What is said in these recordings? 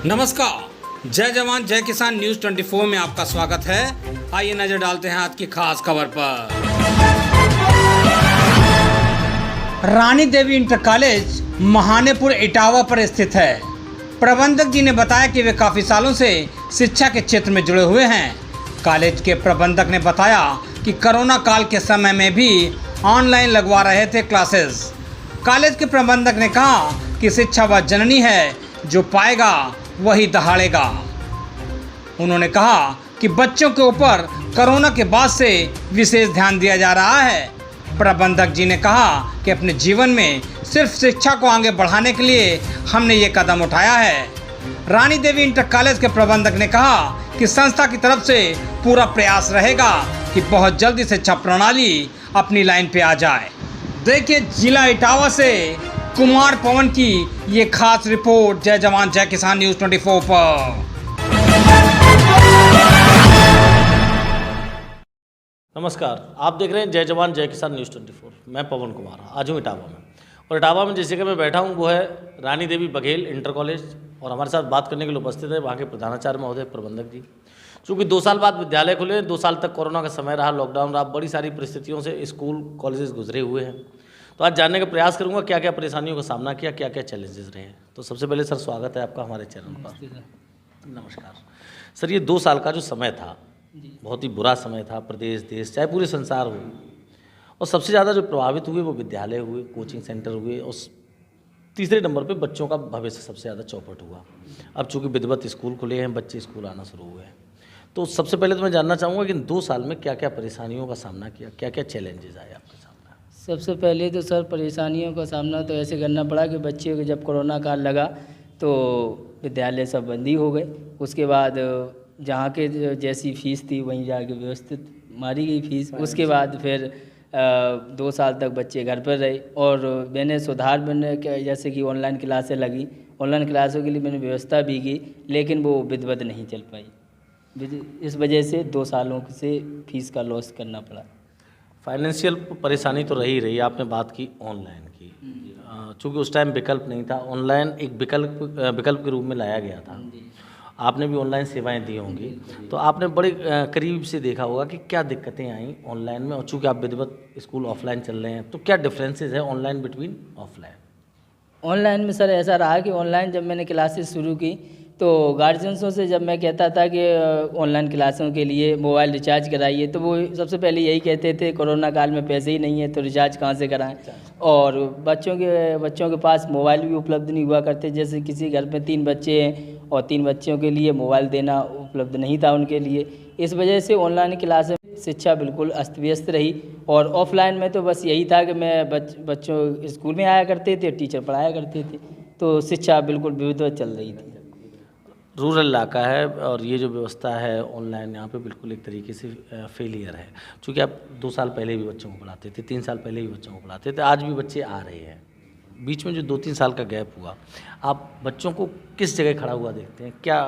नमस्कार, जय जवान जय किसान न्यूज़ 24 में आपका स्वागत है। आइए नजर डालते हैं आज की खास खबर पर। रानी देवी इंटर कॉलेज महानेपुर इटावा पर स्थित है। प्रबंधक जी ने बताया कि वे काफ़ी सालों से शिक्षा के क्षेत्र में जुड़े हुए हैं। कॉलेज के प्रबंधक ने बताया कि कोरोना काल के समय में भी ऑनलाइन लगवा रहे थे क्लासेस। कॉलेज के प्रबंधक ने कहा कि शिक्षा वह जननी है जो पाएगा वही दहाड़ेगा। उन्होंने कहा कि बच्चों के ऊपर कोरोना के बाद से विशेष ध्यान दिया जा रहा है। प्रबंधक जी ने कहा कि अपने जीवन में सिर्फ शिक्षा को आगे बढ़ाने के लिए हमने ये कदम उठाया है। रानी देवी इंटर कॉलेज के प्रबंधक ने कहा कि संस्था की तरफ से पूरा प्रयास रहेगा कि बहुत जल्दी शिक्षा प्रणाली अपनी लाइन पे आ जाए। देखिए जिला इटावा से कुमार पवन की ये खास रिपोर्ट जय जवान जय किसान न्यूज़ 24 पर। नमस्कार, आप देख रहे हैं जय जवान जय किसान न्यूज़ 24। मैं पवन कुमार आज हूँ इटावा में, और इटावा में जिस जगह मैं बैठा हूँ वो है रानी देवी बघेल इंटर कॉलेज, और हमारे साथ बात करने के लिए उपस्थित है वहाँ के प्रधानाचार्य महोदय प्रबंधक जी। चूँकि 2 साल बाद विद्यालय खुले, 2 साल तक कोरोना का समय रहा, लॉकडाउन रहा, बड़ी सारी परिस्थितियों से स्कूल कॉलेजेस गुजरे हुए हैं। तो आज जानने का प्रयास करूंगा क्या क्या परेशानियों का सामना किया, क्या क्या चैलेंजेस रहे। तो सबसे पहले सर स्वागत है आपका हमारे चैनल पर। नमस्कार सर, ये 2 साल का जो समय था बहुत ही बुरा समय था, प्रदेश देश चाहे पूरे संसार हो, और सबसे ज़्यादा जो प्रभावित हुए वो विद्यालय हुए, कोचिंग सेंटर हुए, और तीसरे नंबर पे बच्चों का भविष्य सबसे ज़्यादा चौपट हुआ। अब चूँकि विधिवत स्कूल खुले हैं, बच्चे स्कूल आना शुरू हुए हैं, तो सबसे पहले तो मैं जानना चाहूँगा कि इन 2 साल में क्या क्या परेशानियों का सामना किया, क्या क्या चैलेंजेस आए आपके सामने। सबसे पहले तो सर परेशानियों का सामना तो ऐसे करना पड़ा कि बच्चे को जब कोरोना काल लगा तो विद्यालय सब बंदी हो गए। उसके बाद जहाँ के जैसी फ़ीस थी वहीं जाके व्यवस्थित मारी गई फ़ीस। उसके बाद फिर 2 साल तक बच्चे घर पर रहे, और मैंने सुधार बनने के जैसे कि ऑनलाइन क्लासें लगी, ऑनलाइन क्लासों के लिए मैंने व्यवस्था भी की, लेकिन वो विधिवत नहीं चल पाई। इस वजह से 2 सालों से फ़ीस का लॉस करना पड़ा। फाइनेंशियल परेशानी तो रही। आपने बात की ऑनलाइन की, चूँकि उस टाइम विकल्प नहीं था, ऑनलाइन एक विकल्प के रूप में लाया गया था। आपने भी ऑनलाइन सेवाएं दी होंगी, तो आपने बड़े करीब से देखा होगा कि क्या दिक्कतें आई ऑनलाइन में, और चूँकि आप विधिवत स्कूल ऑफलाइन चल रहे हैं, तो क्या डिफरेंसेस है ऑनलाइन बिटवीन ऑफलाइन। ऑनलाइन में सर ऐसा रहा कि ऑनलाइन जब मैंने क्लासेस शुरू की तो गार्जियंसों से जब मैं कहता था कि ऑनलाइन क्लासों के लिए मोबाइल रिचार्ज कराइए, तो वो सबसे पहले यही कहते थे कोरोना काल में पैसे ही नहीं है तो रिचार्ज कहाँ से कराएं। और बच्चों के पास मोबाइल भी उपलब्ध नहीं हुआ करते। जैसे किसी घर में 3 बच्चे हैं और 3 बच्चों के लिए मोबाइल देना उपलब्ध नहीं था उनके लिए। इस वजह से ऑनलाइन क्लास शिक्षा बिल्कुल अस्त व्यस्त रही। और ऑफलाइन में तो बस यही था कि मैं बच्चों स्कूल में आया करते थे, टीचर पढ़ाया करते थे, तो शिक्षा बिल्कुल विधिवत चल रही थी। रूरल इलाका है, और ये जो व्यवस्था है ऑनलाइन यहाँ पे बिल्कुल एक तरीके से फेलियर है। चूँकि आप 2 साल पहले भी बच्चों को पढ़ाते थे, 3 साल पहले भी बच्चों को पढ़ाते थे, आज भी बच्चे आ रहे हैं। बीच में जो 2-3 साल का गैप हुआ, आप बच्चों को किस जगह खड़ा हुआ देखते हैं, क्या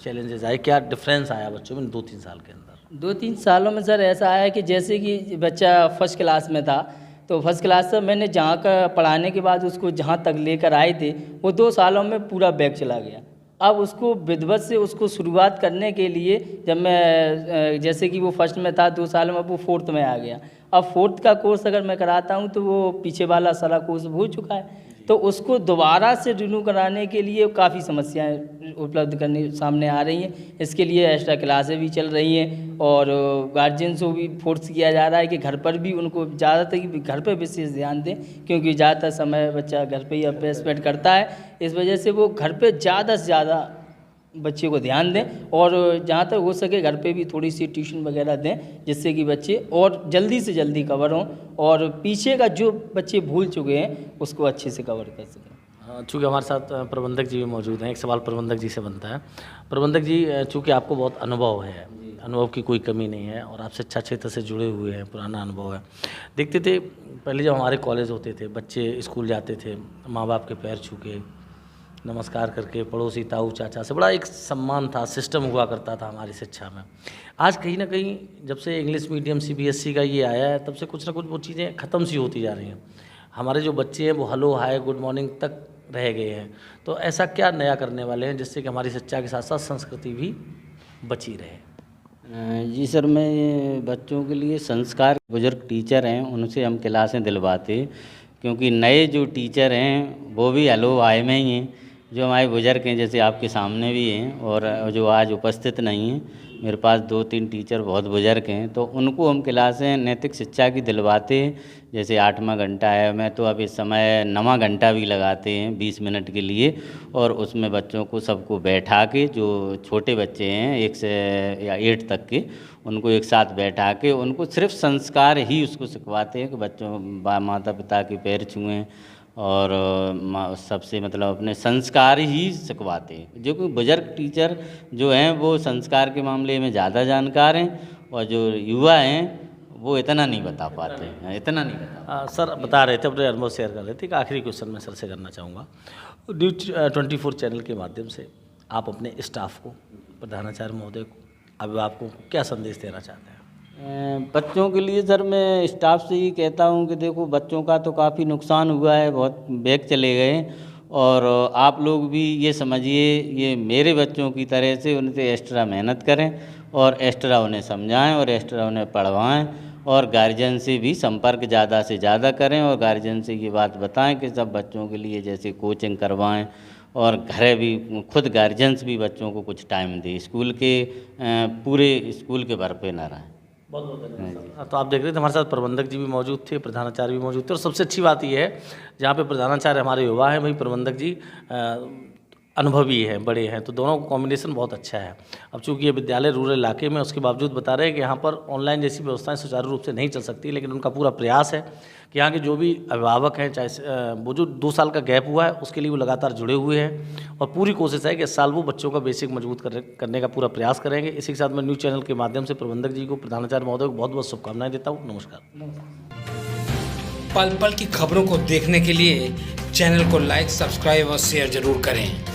चैलेंजेस आए, क्या डिफरेंस आया बच्चों में 2-3 साल के अंदर। 2-3 सालों में सर ऐसा आया कि जैसे कि बच्चा फर्स्ट क्लास में था, तो फर्स्ट क्लास से मैंने जहाँ का पढ़ाने के बाद उसको जहाँ तक लेकर आए थे वो 2 सालों में पूरा बैक चला गया। अब उसको विधिवत से उसको शुरुआत करने के लिए जब मैं जैसे कि वो फर्स्ट में था 2 साल में, अब वो 4th में आ गया। अब 4th का कोर्स अगर मैं कराता हूँ तो वो पीछे वाला सारा कोर्स हो चुका है, तो उसको दोबारा से रिन्यू कराने के लिए काफ़ी समस्याएं उपलब्ध करने सामने आ रही हैं। इसके लिए एक्स्ट्रा क्लासें भी चल रही हैं, और गार्जियंस को भी फोर्स किया जा रहा है कि घर पर भी उनको ज़्यादातर घर पर विशेष ध्यान दें, क्योंकि ज़्यादातर समय बच्चा घर पे ही अभ्यास स्पेंड करता है। इस वजह से वो घर पे ज़्यादा से ज़्यादा बच्चे को ध्यान दें, और जहाँ तक हो सके घर पे भी थोड़ी सी ट्यूशन वगैरह दें, जिससे कि बच्चे और जल्दी से जल्दी कवर हों, और पीछे का जो बच्चे भूल चुके हैं उसको अच्छे से कवर कर सकें। चूँकि हमारे साथ प्रबंधक जी भी मौजूद हैं, एक सवाल प्रबंधक जी से बनता है। प्रबंधक जी, चूँकि आपको बहुत अनुभव है, अनुभव की कोई कमी नहीं है, और आप शिक्षा क्षेत्र से जुड़े हुए हैं, पुराना अनुभव है। देखते थे पहले जब हमारे कॉलेज होते थे, बच्चे स्कूल जाते थे, माँ बाप के पैर छू के नमस्कार करके, पड़ोसी ताऊ चाचा से बड़ा एक सम्मान था, सिस्टम हुआ करता था हमारी शिक्षा में। आज कहीं ना कहीं जब से इंग्लिश मीडियम CBSE का ये आया है, तब से कुछ ना कुछ वो चीज़ें ख़त्म सी होती जा रही हैं। हमारे जो बच्चे हैं वो हेलो हाय गुड मॉर्निंग तक रह गए हैं। तो ऐसा क्या नया करने वाले हैं जिससे कि हमारी शिक्षा के साथ साथ संस्कृति भी बची रहे? जी सर, मैं बच्चों के लिए संस्कार बुजुर्ग टीचर हैं उनसे हम क्लासें दिलवाते, क्योंकि नए जो टीचर हैं वो भी हलो आए में ही हैं। जो हमारे बुजुर्ग हैं जैसे आपके सामने भी हैं और जो आज उपस्थित नहीं हैं, मेरे पास 2-3 टीचर बहुत बुजुर्ग हैं, तो उनको हम क्लासें नैतिक शिक्षा की दिलवाते हैं। जैसे 8वां घंटा है, मैं तो अब इस समय 9वां घंटा भी लगाते हैं 20 मिनट के लिए, और उसमें बच्चों को सबको बैठा के, जो छोटे बच्चे हैं 1 से या 8 तक के, उनको एक साथ बैठा के उनको सिर्फ संस्कार ही उसको सिखवाते हैं कि बच्चों माता पिता के पैर छुएं और सबसे मतलब अपने संस्कार ही सिखवाते हैं। जो कि बुजुर्ग टीचर जो हैं वो संस्कार के मामले में ज़्यादा जानकार हैं, और जो युवा हैं वो इतना नहीं बता पाते हैं, इतना नहीं बता। सर बता रहे थे, अपने अनुभव शेयर कर रहे थे कि आखिरी क्वेश्चन मैं सर से करना चाहूँगा। न्यूज़ 24 चैनल के माध्यम से आप अपने स्टाफ को, प्रधानाचार्य महोदय को, अभिभावकों को क्या संदेश देना चाहते हैं? बच्चों के लिए सर मैं स्टाफ से ही कहता हूँ कि देखो, बच्चों का तो काफ़ी नुकसान हुआ है, बहुत बैग चले गए, और आप लोग भी ये समझिए ये मेरे बच्चों की तरह से उनसे एक्स्ट्रा मेहनत करें और एक्स्ट्रा उन्हें समझाएं और एक्स्ट्रा उन्हें पढ़वाएं, और गार्जियन से भी संपर्क ज़्यादा से ज़्यादा करें, और गार्जियन से ये बात बताएं कि सब बच्चों के लिए जैसे कोचिंग करवाएं, और घर भी खुद गार्जियंस भी बच्चों को कुछ टाइम दें, स्कूल के पूरे स्कूल के भर पे ना रहें। बहुत बहुत धन्यवाद। तो आप देख रहे थे हमारे साथ प्रबंधक जी भी मौजूद थे, प्रधानाचार्य भी मौजूद थे, और सबसे अच्छी बात यह है जहाँ पे प्रधानाचार्य हमारे युवा हैं, वही प्रबंधक जी अनुभवी हैं, बड़े हैं, तो दोनों का कॉम्बिनेशन बहुत अच्छा है। अब चूंकि ये विद्यालय रूरल इलाके में, उसके बावजूद बता रहे हैं कि यहाँ पर ऑनलाइन जैसी व्यवस्थाएं सुचारू रूप से नहीं चल सकती, लेकिन उनका पूरा प्रयास है कि यहाँ के जो भी अभिभावक हैं, चाहे वो जो 2 साल का गैप हुआ है उसके लिए वो लगातार जुड़े हुए हैं, और पूरी कोशिश है कि इस साल वो बच्चों का बेसिक मजबूत करने का पूरा प्रयास करेंगे। इसी के साथ मैं न्यूज़ चैनल के माध्यम से प्रबंधक जी को, प्रधानाचार्य महोदय को बहुत बहुत शुभकामनाएं देता हूँ। नमस्कार। पल पल की खबरों को देखने के लिए चैनल को लाइक, सब्सक्राइब और शेयर जरूर करें।